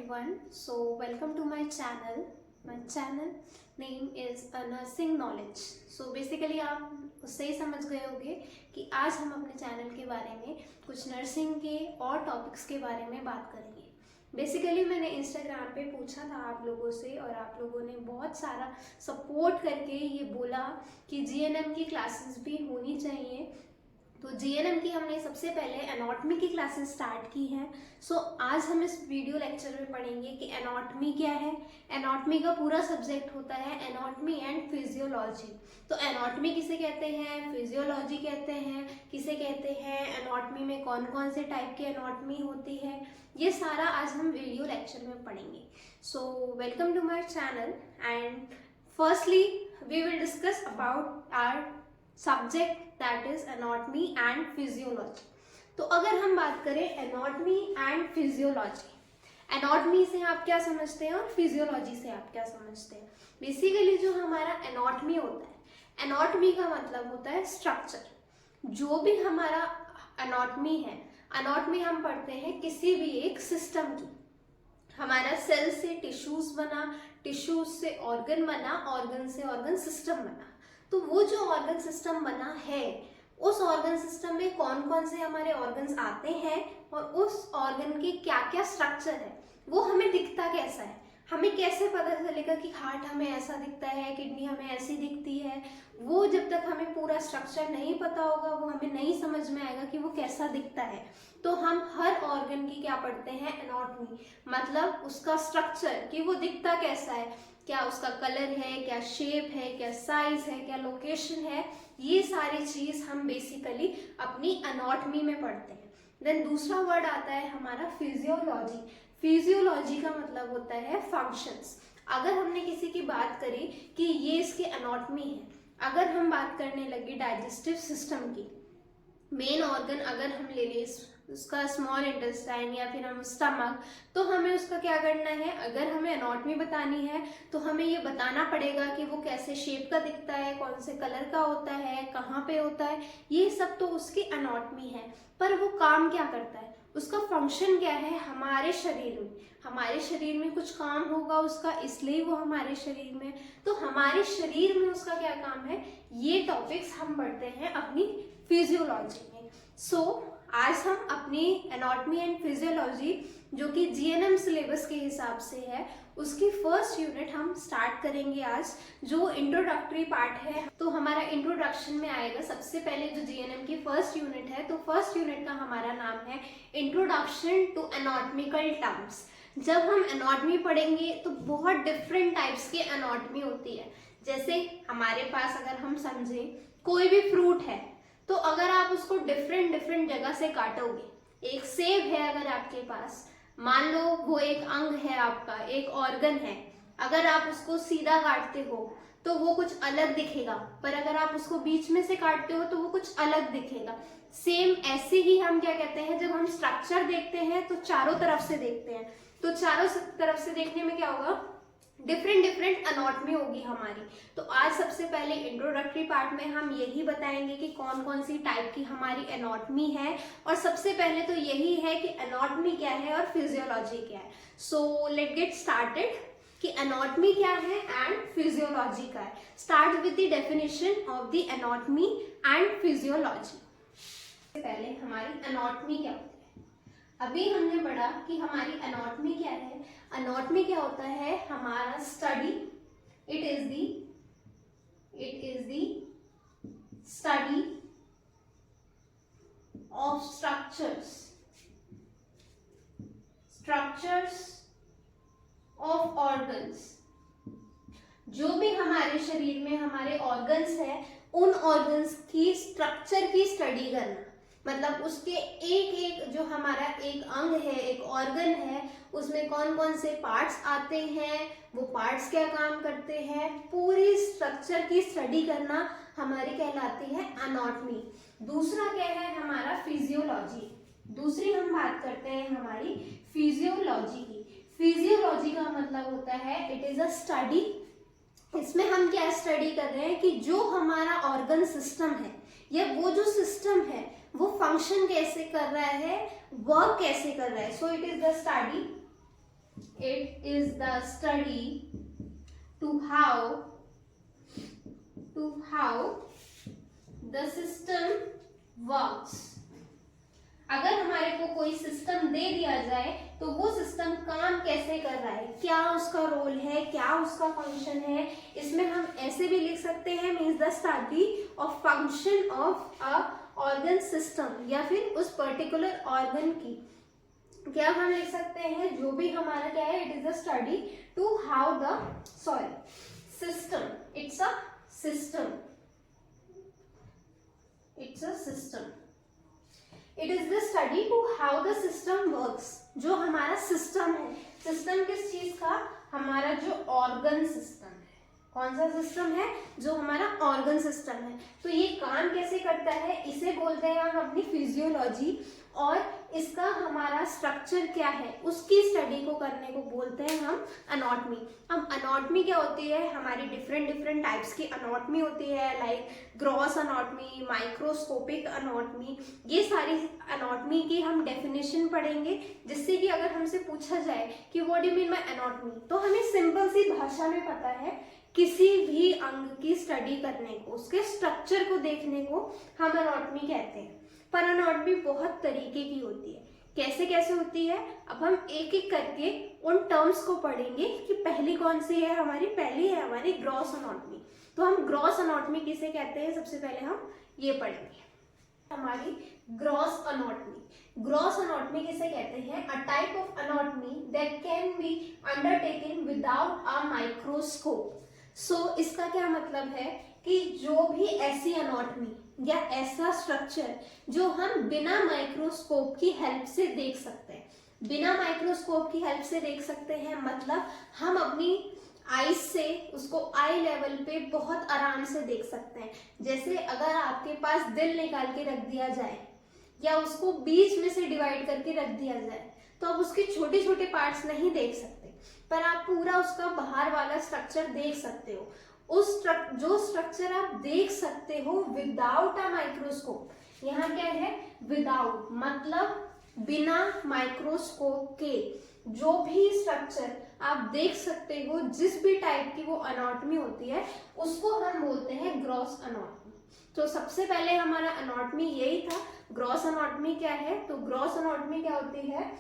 everyone. So welcome to my channel. My channel name is a nursing knowledge. So basically आप उससे ही समझ गए होंगे कि आज हम अपने चैनल के बारे में कुछ नर्सिंग के और टॉपिक्स के बारे में बात करेंगे. बेसिकली मैंने इंस्टाग्राम पे पूछा था आप लोगों से और आप लोगों ने बहुत सारा सपोर्ट करके ये बोला कि जीएनएम की क्लासेस भी होनी चाहिए. तो जीएनएम की हमने सबसे पहले एनाटॉमी की क्लासेस स्टार्ट की हैं. सो आज हम इस वीडियो लेक्चर में पढ़ेंगे कि एनाटॉमी क्या है. एनाटॉमी का पूरा सब्जेक्ट होता है एनाटॉमी एंड फिजियोलॉजी. तो एनाटॉमी किसे कहते हैं, फिजियोलॉजी कहते हैं, किसे कहते हैं, एनाटॉमी में कौन कौन से टाइप की एनाटॉमी होती है, ये सारा आज हम वीडियो लेक्चर में पढ़ेंगे. So welcome to my channel and firstly we will discuss about our subject that is anatomy and physiology. तो अगर हम बात करें एनाटॉमी एंड फिजियोलॉजी, एनाटॉमी से आप क्या समझते हैं और फिजियोलॉजी से आप क्या समझते हैं. बेसिकली जो हमारा एनाटॉमी होता है, एनाटॉमी का मतलब होता है स्ट्रक्चर. जो भी हमारा एनाटॉमी है, एनाटॉमी हम पढ़ते हैं किसी भी एक सिस्टम की. हमारा सेल से टिश्यूज बना, टिश्यूज से ऑर्गन बना, ऑर्गन से ऑर्गन सिस्टम बना. तो वो जो ऑर्गन सिस्टम बना है, उस ऑर्गन सिस्टम में कौन कौन से हमारे ऑर्गन्स आते हैं और उस ऑर्गन के क्या क्या स्ट्रक्चर है, वो हमें दिखता कैसा है. हमें कैसे पता चलेगा कि हार्ट हमें ऐसा दिखता है, किडनी हमें ऐसी दिखती है. वो जब तक हमें पूरा स्ट्रक्चर नहीं पता होगा, वो हमें नहीं समझ में आएगा कि वो कैसा दिखता है. तो हम हर ऑर्गन की क्या पढ़ते हैं, एनाटॉमी, मतलब उसका स्ट्रक्चर कि वो दिखता कैसा है, क्या उसका कलर है, क्या शेप है, क्या साइज है, क्या लोकेशन है. ये सारी चीज हम बेसिकली अपनी एनाटॉमी में पढ़ते हैं. देन दूसरा वर्ड आता है हमारा फिजियोलॉजी. फिजियोलॉजी का मतलब होता है फंक्शंस. अगर हमने किसी की बात करी कि ये इसकी एनाटॉमी है, अगर हम बात करने लगे डाइजेस्टिव सिस्टम की, मेन ऑर्गन अगर हम ले लें उसका स्मॉल इंटेस्टाइन या फिर हम स्टमक, तो हमें उसका क्या करना है, अगर हमें एनाटॉमी बतानी है तो हमें ये बताना पड़ेगा कि वो कैसे शेप का दिखता है, कौन से कलर का होता है, कहाँ पे होता है. ये सब तो उसकी एनाटॉमी है. पर वो काम क्या करता है, उसका फंक्शन क्या है हमारे शरीर में. हमारे शरीर में कुछ काम होगा उसका, इसलिए वो हमारे शरीर में. तो हमारे शरीर में उसका क्या काम है, ये टॉपिक्स हम पढ़ते हैं अपनी फिजियोलॉजी में. सो आज हम अपनी एनाटॉमी एंड फिजियोलॉजी जो कि जीएनएम सिलेबस के हिसाब से है, उसकी फर्स्ट यूनिट हम स्टार्ट करेंगे आज, जो इंट्रोडक्टरी पार्ट है. तो हमारा इंट्रोडक्शन में आएगा सबसे पहले जो जीएनएम की फर्स्ट यूनिट है. तो फर्स्ट यूनिट का हमारा नाम है इंट्रोडक्शन टू एनाटॉमिकल टर्म्स. जब हम एनाटॉमी पढ़ेंगे तो बहुत डिफरेंट टाइप्स की एनाटॉमी होती है. जैसे हमारे पास अगर हम समझें कोई भी फ्रूट है, तो अगर आप उसको डिफरेंट जगह से काटोगे, एक सेब है अगर आपके पास, मान लो वो एक अंग है आपका, एक ऑर्गन है. अगर आप उसको सीधा काटते हो तो वो कुछ अलग दिखेगा, पर अगर आप उसको बीच में से काटते हो तो वो कुछ अलग दिखेगा. सेम ऐसे ही हम क्या कहते हैं, जब हम स्ट्रक्चर देखते हैं तो चारों तरफ से देखते हैं. तो चारों तरफ से देखने में क्या होगा, डिफरेंट एनाटॉमी होगी हमारी. तो आज सबसे पहले इंट्रोडक्टरी पार्ट में हम यही बताएंगे कि कौन कौन सी टाइप की हमारी एनाटॉमी है. और सबसे पहले तो यही है कि एनाटॉमी क्या है और फिजियोलॉजी क्या है. सो लेट गेट स्टार्टेड कि एनाटॉमी क्या है एंड फिजियोलॉजी क्या है. Start with the definition of the anatomy and physiology. पहले हमारी एनाटॉमी क्या होती है. अभी हमने पढ़ा कि हमारी एनाटॉमी क्या है. एनाटॉमी क्या होता है, हमारा study. It is the study of structures of organs. जो भी हमारे शरीर में हमारे ऑर्गन्स है, उन ऑर्गन्स की स्ट्रक्चर की स्टडी करना. मतलब उसके एक जो हमारा एक अंग है, एक ऑर्गन है, उसमें कौन कौन से पार्ट्स आते हैं, वो पार्ट्स क्या काम करते हैं, पूरी स्ट्रक्चर की स्टडी करना हमारी कहलाती है एनाटॉमी. दूसरा क्या है हमारा फिजियोलॉजी. दूसरी हम बात करते हैं हमारी फिजियोलॉजी की. फिजियोलॉजी का मतलब होता है इट इज अ स्टडी. इसमें हम क्या स्टडी कर रहे हैं कि जो हमारा ऑर्गन सिस्टम है या वो जो सिस्टम है वो फंक्शन कैसे कर रहा है, वर्क कैसे कर रहा है. So it is the study It is the study to how the system works. अगर हमारे को कोई सिस्टम दे दिया जाए तो वो सिस्टम काम कैसे कर रहा है, क्या उसका रोल है, क्या उसका फंक्शन है, इसमें हम ऐसे भी लिख सकते हैं means the study of function of a organ system, या फिर उस पर्टिकुलर ऑर्गन की क्या हम लिख सकते हैं, जो भी हमारा क्या है, it is the study to how the system, it's a system, it's a system, it is the study to how the system works. जो हमारा सिस्टम है, सिस्टम किस चीज का, हमारा जो ऑर्गन सिस्टम है, कौन सा सिस्टम है, जो हमारा ऑर्गन सिस्टम है, तो ये काम कैसे करता है, इसे बोलते हैं हम अपनी फिजियोलॉजी, और इसका हमारा स्ट्रक्चर क्या है उसकी स्टडी को करने को बोलते हैं हम एनाटॉमी। अब एनाटॉमी क्या होती है, हमारी डिफरेंट टाइप्स की एनाटॉमी होती है, like gross anatomy, microscopic anatomy, ये सारी एनाटॉमी की हम डेफिनेशन पढ़ेंगे, जिससे कि अगर हमसे पूछा जाए कि what do you mean by anatomy, तो हमें सिंपल सी भाषा में पता है किसी भी अंग की स्टडी करने को, उसके स्ट्रक्चर को देखने को हम एनाटॉमी कहते हैं। पर एनाटॉमी बहुत तरीके की होती है, कैसे कैसे होती है, अब हम एक एक करके उन टर्म्स को पढ़ेंगे कि पहली कौन सी है हमारी, पहली है हमारी ग्रॉस एनाटॉमी। तो हम ग्रॉस एनाटॉमी किसे कहते हैं, सबसे पहले हम ये पढ़ेंगे हमारी ग्रॉस एनाटॉमी। ग्रॉस एनाटॉमी किसे कहते हैं, a type of anatomy that can be undertaken without a microscope. So इसका क्या मतलब है कि जो भी ऐसी एनाटॉमी या ऐसा स्ट्रक्चर जो हम बिना माइक्रोस्कोप की हेल्प से देख सकते हैं, बिना माइक्रोस्कोप की हेल्प से देख सकते हैं, मतलब हम अपनी आईज से उसको आई लेवल पे बहुत आराम से देख सकते हैं। जैसे अगर आपके पास दिल निकाल के रख दिया जाए या उसको बीच में से डिवाइड करके रख दिया जाए, तो आप उसके छोटे छोटे पार्ट्स नहीं देख सकते, पर आप पूरा उसका बाहर वाला स्ट्रक्चर देख सकते हो। जो स्ट्रक्चर आप देख सकते हो विदाउट अ माइक्रोस्कोप, यहाँ क्या है, विदाउट मतलब बिना माइक्रोस्कोप के जो भी स्ट्रक्चर आप देख सकते हो, जिस भी टाइप की वो एनाटॉमी होती है, उसको हम बोलते हैं ग्रॉस एनाटॉमी। तो सबसे पहले हमारा एनाटॉमी यही था। ग्रॉस एनाटॉमी क्या है, तो ग्रॉस एनाटॉमी क्या होती है,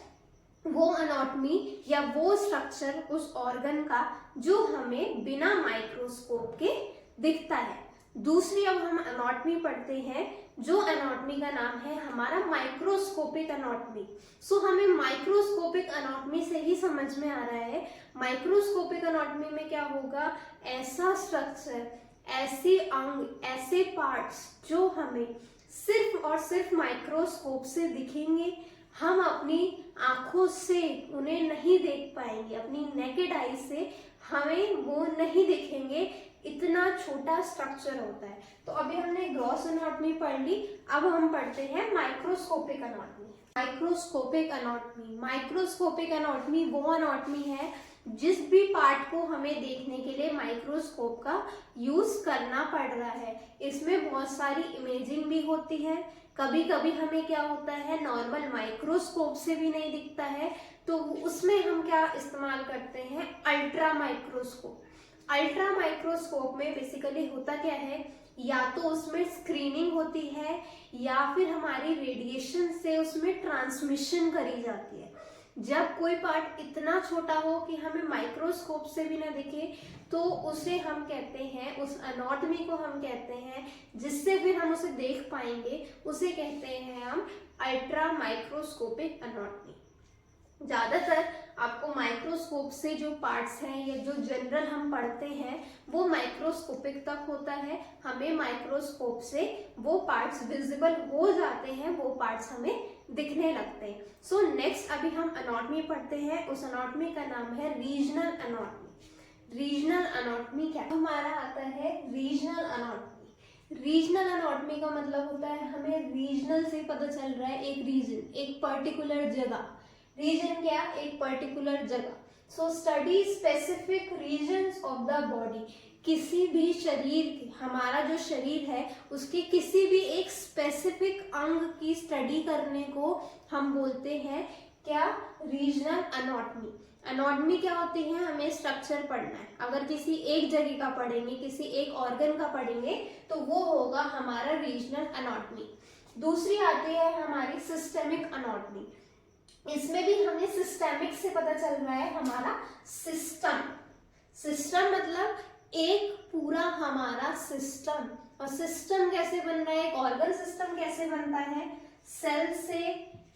वो एनाटॉमी या वो स्ट्रक्चर उस ऑर्गन का जो हमें बिना माइक्रोस्कोप के दिखता है। दूसरी अब हम एनाटॉमी पढ़ते हैं, जो एनाटॉमी का नाम है हमारा माइक्रोस्कोपिक एनाटॉमी। सो हमें माइक्रोस्कोपिक एनाटॉमी से ही समझ में आ रहा है, माइक्रोस्कोपिक एनाटॉमी में क्या होगा, ऐसा स्ट्रक्चर, ऐसे अंग, ऐसे पार्ट्स जो हमें सिर्फ और सिर्फ माइक्रोस्कोप से दिखेंगे, हम अपनी आंखों से उन्हें नहीं देख पाएंगे, अपनी नेकेड आई से हमें वो नहीं दिखेंगे, इतना छोटा स्ट्रक्चर होता है। तो अभी हमने ग्रॉस एनाटॉमी पढ़ ली, अब हम पढ़ते हैं microscopic anatomy. Microscopic anatomy, microscopic anatomy वो एनाटॉमी है जिस भी पार्ट को हमें देखने के लिए माइक्रोस्कोप का यूज करना पड़ रहा है। इसमें बहुत सारी इमेजिंग भी होती है, कभी कभी हमें क्या होता है, नॉर्मल माइक्रोस्कोप से भी नहीं दिखता है, तो उसमें हम क्या इस्तेमाल करते हैं, अल्ट्रा माइक्रोस्कोप। अल्ट्रा माइक्रोस्कोप में बेसिकली होता क्या है, या तो उसमें स्क्रीनिंग होती है या फिर हमारी रेडिएशन से उसमें ट्रांसमिशन करी जाती है। जब कोई पार्ट इतना छोटा हो कि हमें माइक्रोस्कोप से भी ना दिखे, तो उसे हम कहते हैं, उस एनाटॉमी को हम कहते हैं, जिससे फिर हम उसे देख पाएंगे, उसे कहते हैं हम अल्ट्रा माइक्रोस्कोपिक एनाटॉमी। ज्यादातर आपको माइक्रोस्कोप से जो पार्ट्स हैं या जो जनरल हम पढ़ते हैं वो माइक्रोस्कोपिक तक होता है, हमें माइक्रोस्कोप से वो पार्ट्स विजिबल हो जाते हैं, वो पार्ट्स हमें दिखने लगते हैं। सो नेक्स्ट अभी हम एनाटॉमी पढ़ते हैं, उस एनाटॉमी का नाम है रीजनल एनाटॉमी। रीजनल एनाटॉमी क्या हमारा आता है, रीजनल एनाटॉमी। रीजनल एनाटॉमी का मतलब होता है हमें रीजनल से पता चल रहा है, एक रीजन, एक पर्टिकुलर जगह। रीजन क्या, एक पर्टिकुलर जगह। So study specific regions of the body, किसी भी शरीर, हमारा जो शरीर है उसके किसी भी एक स्पेसिफिक अंग की स्टडी करने को हम बोलते हैं क्या, रीजनल एनाटॉमी। एनाटॉमी क्या होती है, हमें स्ट्रक्चर पढ़ना है। अगर किसी एक जगह का पढ़ेंगे, किसी एक ऑर्गन का पढ़ेंगे, तो वो होगा हमारा रीजनल एनाटॉमी। दूसरी आती है हमारी सिस्टेमिक एनाटॉमी। इसमें भी हमें सिस्टेमिक से पता चल रहा है हमारा सिस्टम। सिस्टम मतलब एक पूरा हमारा सिस्टम। और सिस्टम कैसे बन रहा है, एक ऑर्गन सिस्टम कैसे बनता है, सेल से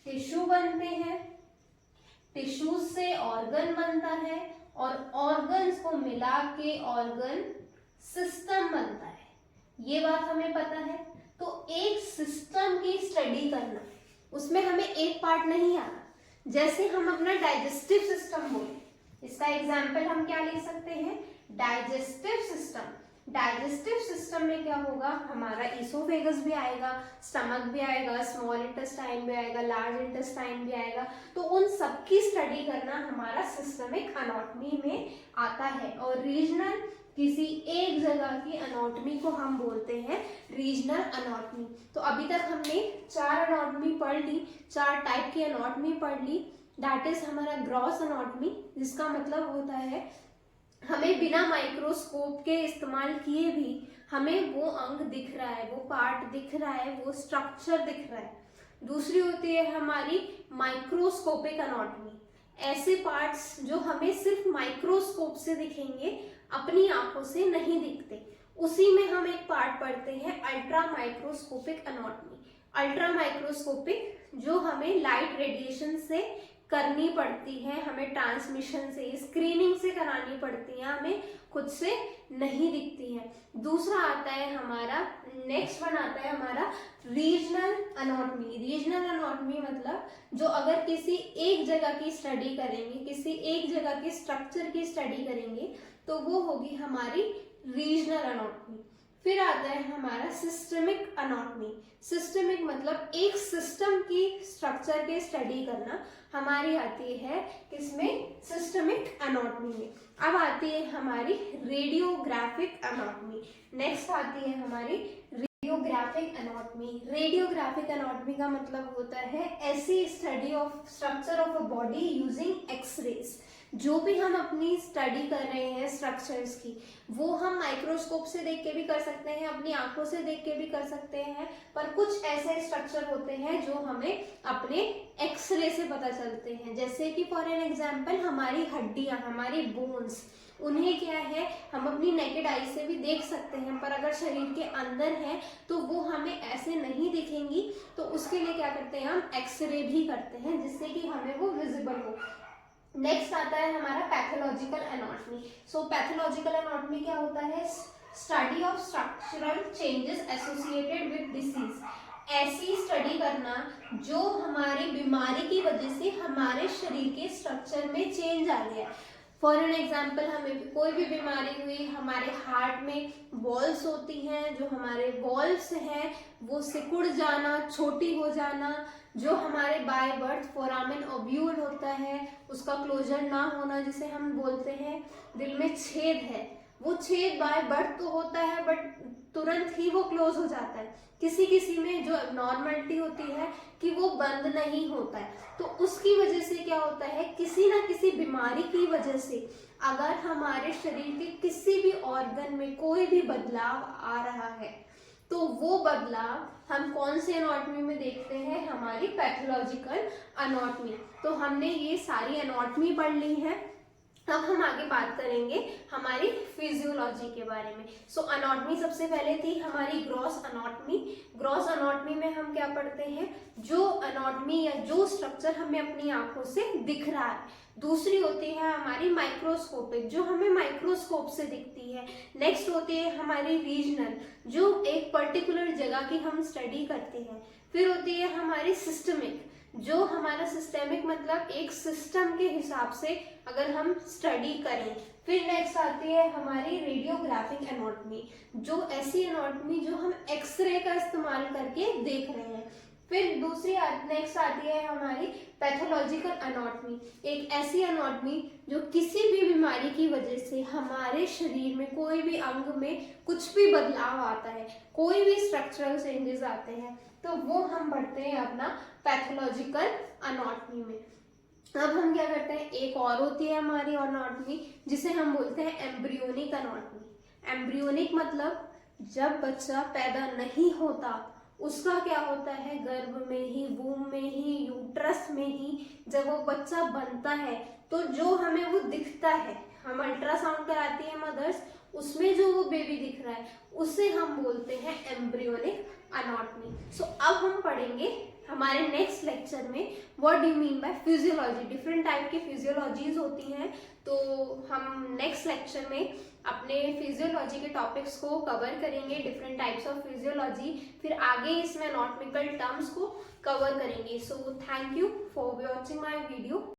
टिश्यू बनते हैं, टिश्यू से ऑर्गन बनता है, और ऑर्गन्स को मिला के ऑर्गन सिस्टम बनता है। ये बात हमें पता है। तो एक सिस्टम की स्टडी करना, उसमें हमें एक पार्ट नहीं आना। जैसे हम अपना डाइजेस्टिव सिस्टम बोले, इसका एग्जाम्पल हम क्या ले सकते हैं, डाइजेस्टिव सिस्टम। डाइजेस्टिव सिस्टम में क्या होगा, हमारा इसोफेगस भी आएगा, स्टमक भी आएगा, स्मॉल इंटेस्टाइन भी आएगा, लार्ज इंटेस्टाइन भी आएगा। तो उन सबकी स्टडी करना हमारा सिस्टमिक एनाटॉमी में आता है। और रीजनल, किसी एक जगह की एनाटॉमी को हम बोलते हैं रीजनल एनाटॉमी। तो अभी तक हमने 4 एनाटॉमी पढ़ ली, 4 टाइप की एनाटॉमी पढ़ ली। दैट इज हमारा ग्रॉस एनाटॉमी, जिसका मतलब होता है हमें बिना माइक्रोस्कोप के इस्तेमाल किए भी हमें वो अंग दिख रहा है, वो पार्ट दिख रहा है, वो स्ट्रक्चर दिख रहा है। दूसरी होती है हमारी माइक्रोस्कोपिक एनाटॉमी। ऐसे पार्ट्स जो हमें सिर्फ माइक्रोस्कोप से दिखेंगे, अपनी आंखों से नहीं दिखते। उसी में हम एक पार्ट पढ़ते हैं ultra microscopic anatomy. Ultra microscopic जो हमें लाइट रेडिएशन से करनी पड़ती है, हमें ट्रांसमिशन से, स्क्रीनिंग से करानी पड़ती है, हमें खुद से नहीं दिखती है। दूसरा आता है हमारा, नेक्स्ट वन आता है हमारा रीजनल एनाटॉमी। रीजनल एनाटॉमी मतलब जो अगर किसी एक जगह की स्टडी करेंगे, किसी एक जगह के स्ट्रक्चर की स्टडी करेंगे, तो वो होगी हमारी रीजनल एनाटॉमी। फिर आता है हमारा सिस्टमिक एनाटॉमी। सिस्टमिक मतलब एक सिस्टम की स्ट्रक्चर के स्टडी करना हमारी आती है किसमें, सिस्टमिक एनाटॉमी में। अब आती है हमारी रेडियोग्राफिक एनाटॉमी। नेक्स्ट आती है हमारी रेडियोग्राफिक एनाटॉमी। रेडियोग्राफिक एनाटॉमी का मतलब होता है ऐसी study of structure of a body using X rays. जो भी हम अपनी स्टडी कर रहे हैं स्ट्रक्चर्स की, वो हम माइक्रोस्कोप से देख के भी कर सकते हैं, अपनी आंखों से देख के भी कर सकते हैं, पर कुछ ऐसे स्ट्रक्चर होते हैं जो हमें अपने एक्सरे से पता चलते हैं। जैसे कि फॉर एन एग्जांपल हमारी हड्डियां, हमारी बोन्स, उन्हें क्या है हम अपनी नेकेड आई से भी देख सकते हैं, पर अगर शरीर के अंदर है तो वो हमें ऐसे नहीं दिखेंगी। तो उसके लिए क्या करते हैं, हम एक्सरे भी करते हैं, जिससे कि हमें वो विजिबल हो। नेक्स्ट आता है हमारा पैथोलॉजिकल एनाटॉमी। सो पैथोलॉजिकल एनाटॉमी क्या होता है, study of structural changes associated with disease. ऐसी स्टडी करना जो हमारी बीमारी की वजह से हमारे शरीर के स्ट्रक्चर में चेंज आ गया। फॉर एन एग्जाम्पल, हमें कोई भी बीमारी हुई, हमारे हार्ट में वॉल्स होती हैं, जो हमारे वॉल्स हैं वो सिकुड़ जाना, छोटी हो जाना, जो हमारे बाय बर्थ फोरामेन ओब्यूल होता है उसका क्लोजर ना होना, जिसे हम बोलते हैं दिल में छेद है, वो छेद बाय बर्थ तो होता है बट तुरंत ही वो क्लोज हो जाता है। किसी किसी में जो नॉर्मलिटी होती है कि वो बंद नहीं होता है। तो उसकी वजह से क्या होता है, किसी ना किसी बीमारी की वजह से अगर हमारे शरीर के किसी भी ऑर्गन में कोई भी बदलाव आ रहा है, तो वो बदलाव हम कौन से एनाटॉमी में देखते हैं, हमारी पैथोलॉजिकल एनाटॉमी। तो हमने ये सारी एनाटॉमी पढ़ ली है। अब हम आगे बात करेंगे हमारी फिजियोलॉजी के बारे में। सो एनाटॉमी सबसे पहले थी हमारी ग्रॉस एनाटॉमी। ग्रॉस एनाटॉमी में हम क्या पढ़ते हैं, जो एनाटॉमी या जो स्ट्रक्चर हमें अपनी आंखों से दिख रहा है। दूसरी होती है हमारी माइक्रोस्कोपिक, जो हमें माइक्रोस्कोप से दिखती है। नेक्स्ट होती है हमारी रीजनल, जो एक पर्टिकुलर जगह की हम स्टडी करते हैं। फिर होती है हमारी सिस्टमिक, जो हमारा सिस्टेमिक मतलब एक सिस्टम के हिसाब से अगर हम स्टडी करें। फिर नेक्स्ट आती है हमारी रेडियोग्राफिक एनाटॉमी, जो ऐसी एनाटॉमी जो हम एक्सरे का इस्तेमाल करके देख रहे हैं। फिर दूसरी नेक्स्ट आती है हमारी पैथोलॉजिकल एनाटॉमी, एक ऐसी एनाटॉमी जो किसी भी बीमारी की वजह से हमारे शरीर में कोई भी अंग में कुछ भी बदलाव आता है, कोई भी स्ट्रक्चरल चेंजेस आते हैं, तो वो हम पढ़ते हैं अपना पैथोलॉजिकल एनाटॉमी में। अब हम क्या करते हैं, एक और होती है हमारी अनाटॉमी जिसे हम बोलते हैं एम्ब्रियोनिक अनाटॉमी। एम्ब्रियोनिक मतलब जब बच्चा पैदा नहीं होता उसका क्या होता है, गर्भ में ही, वूम में ही, यूट्रस में ही जब वो बच्चा बनता है तो जो हमें वो दिखता है, हम अल्ट्रासाउंड कराती है मदर्स, उसमें जो वो बेबी दिख रहा है उसे हम बोलते हैं एम्ब्रियोनिक अनाटॉमी। सो अब हम पढ़ेंगे हमारे नेक्स्ट लेक्चर में what do you mean by physiology. Different type की फिजियोलॉजीज होती हैं, तो हम नेक्स्ट लेक्चर में अपने फिजियोलॉजी के टॉपिक्स को कवर करेंगे, डिफरेंट टाइप्स ऑफ फिजियोलॉजी, फिर आगे इसमें एनाटॉमिकल टर्म्स को कवर करेंगे। So thank you for watching my video.